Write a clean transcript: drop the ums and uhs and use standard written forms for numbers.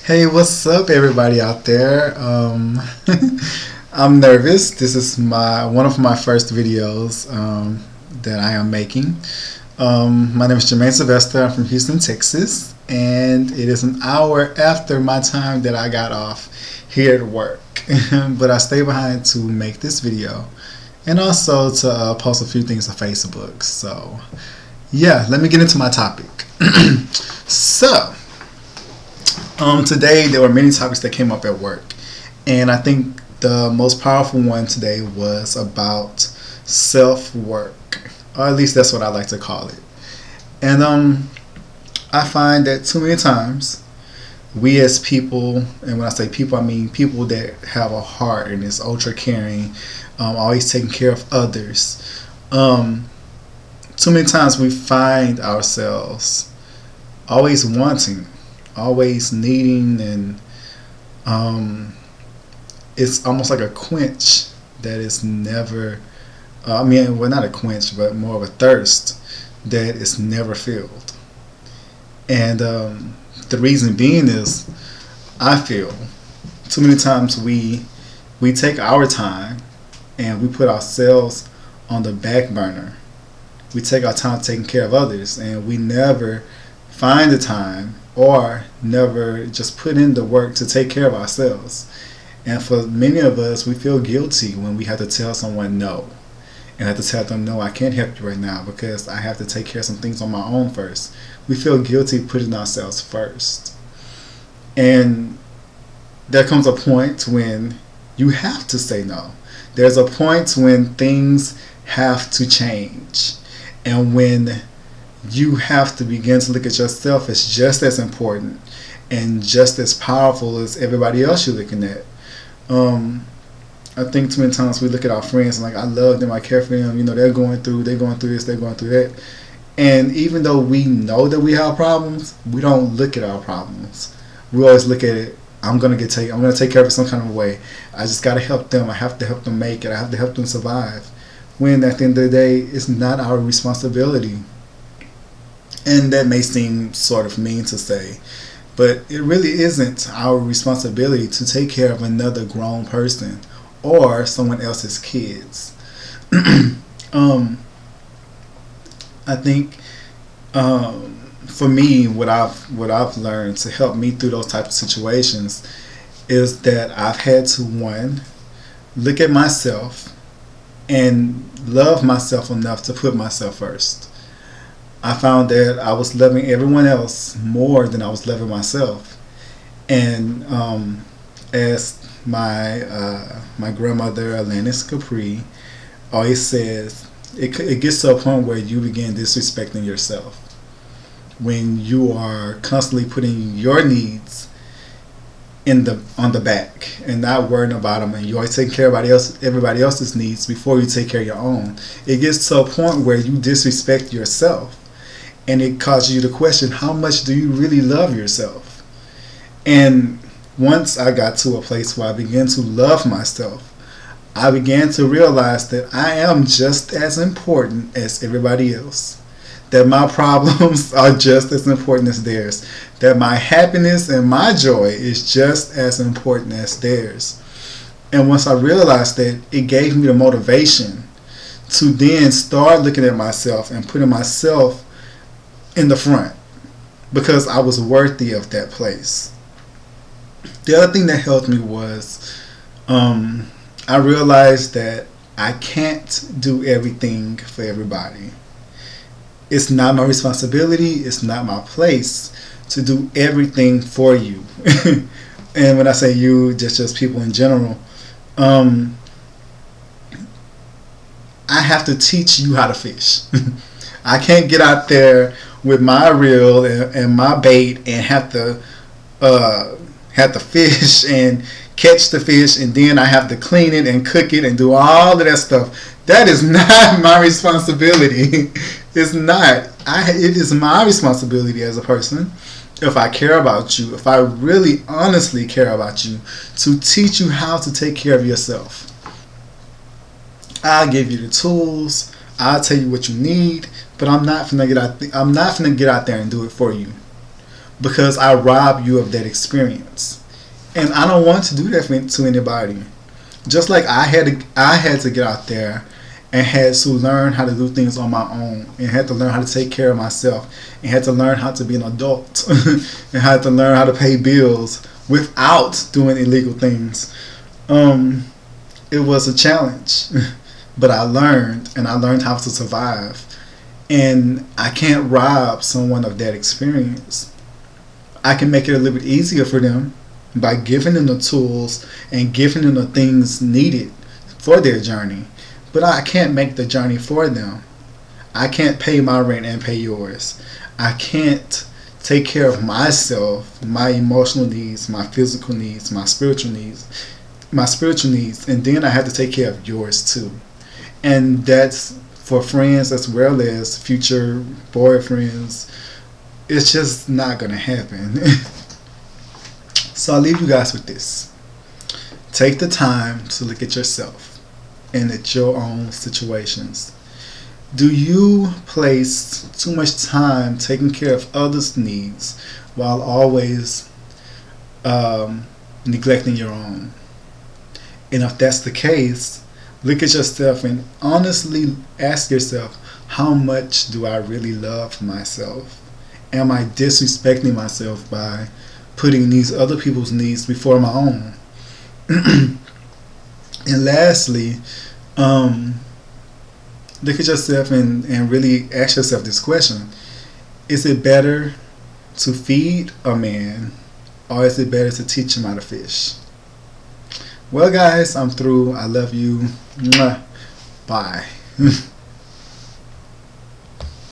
Hey, what's up, everybody out there? I'm nervous. This is one of my first videos that I am making. My name is Jermaine Sylvester. I'm from Houston, Texas, and it is an hour after my time that I got off here at work. But I stayed behind to make this video and also to post a few things on Facebook. So, yeah, let me get into my topic. So, today there were many topics that came up at work, and I think the most powerful one today was about self-work, or at least that's what I like to call it. And I find that too many times we as people, and when I say people, I mean people that have a heart and is ultra caring, always taking care of others. Too many times we find ourselves always wanting, always needing, and it's almost like a quench that is never, well, not a quench, but more of a thirst that is never filled. And the reason being is, I feel too many times we take our time and we put ourselves on the back burner. We take our time taking care of others, and we never find the time or never just put in the work to take care of ourselves. And for many of us, we feel guilty when we have to tell someone no, and have to tell them, no, I can't help you right now because I have to take care of some things on my own first. We feel guilty putting ourselves first. And there comes a point when you have to say no. There's a point when things have to change, and when you have to begin to look at yourself as just as important and just as powerful as everybody else you're looking at. I think too many times we look at our friends and like, I love them, I care for them, you know, they're going through this, they're going through that. And even though we know that we have problems, we don't look at our problems. We always look at it, I'm gonna take care of it some kind of way. I just gotta help them, I have to help them make it, I have to help them survive. When at the end of the day, it's not our responsibility. And that may seem sort of mean to say, but it really isn't our responsibility to take care of another grown person or someone else's kids. I think for me, what I've learned to help me through those types of situations is that I've had to, one, look at myself and love myself enough to put myself first. I found that I was loving everyone else more than I was loving myself. And as my grandmother, Alanis Capri, always says, it gets to a point where you begin disrespecting yourself. When you are constantly putting your needs on the back and not worrying about them, and you always taking care of everybody else's needs before you take care of your own, it gets to a point where you disrespect yourself. And it causes you to question, how much do you really love yourself? And once I got to a place where I began to love myself, I began to realize that I am just as important as everybody else. That my problems are just as important as theirs. That my happiness and my joy is just as important as theirs. And once I realized that, it gave me the motivation to then start looking at myself and putting myself in the front, because I was worthy of that place. The other thing that helped me was I realized that I can't do everything for everybody. It's not my responsibility, it's not my place to do everything for you. And when I say you, just people in general, I have to teach you how to fish. I can't get out there with my reel and my bait and have to fish and catch the fish, and then I have to clean it and cook it and do all of that stuff. That is not my responsibility. It's not. It is my responsibility as a person, if I care about you, if I really honestly care about you, to teach you how to take care of yourself. I'll give you the tools, I'll tell you what you need, but I'm not finna get out there and do it for you. because I rob you of that experience. And I don't want to do that to anybody. Just like I had to get out there and had to learn how to do things on my own, and had to learn how to take care of myself, and had to learn how to be an adult and had to learn how to pay bills without doing illegal things. It was a challenge, but I learned, and I learned how to survive. And I can't rob someone of that experience. I can make it a little bit easier for them by giving them the tools and giving them the things needed for their journey. But I can't make the journey for them. I can't pay my rent and pay yours. I can't take care of myself, my emotional needs, my physical needs, my spiritual needs, and then I have to take care of yours too. And that's for friends as well as future boyfriends. It's just not gonna happen. So I'll leave you guys with this. Take the time to look at yourself and at your own situations. Do you place too much time taking care of others' needs while always neglecting your own? And if that's the case, look at yourself and honestly ask yourself, how much do I really love myself? Am I disrespecting myself by putting these other people's needs before my own? And lastly, look at yourself and really ask yourself this question. Is it better to feed a man, or is it better to teach him how to fish? Well guys, I'm through. I love you. Mwah. Bye.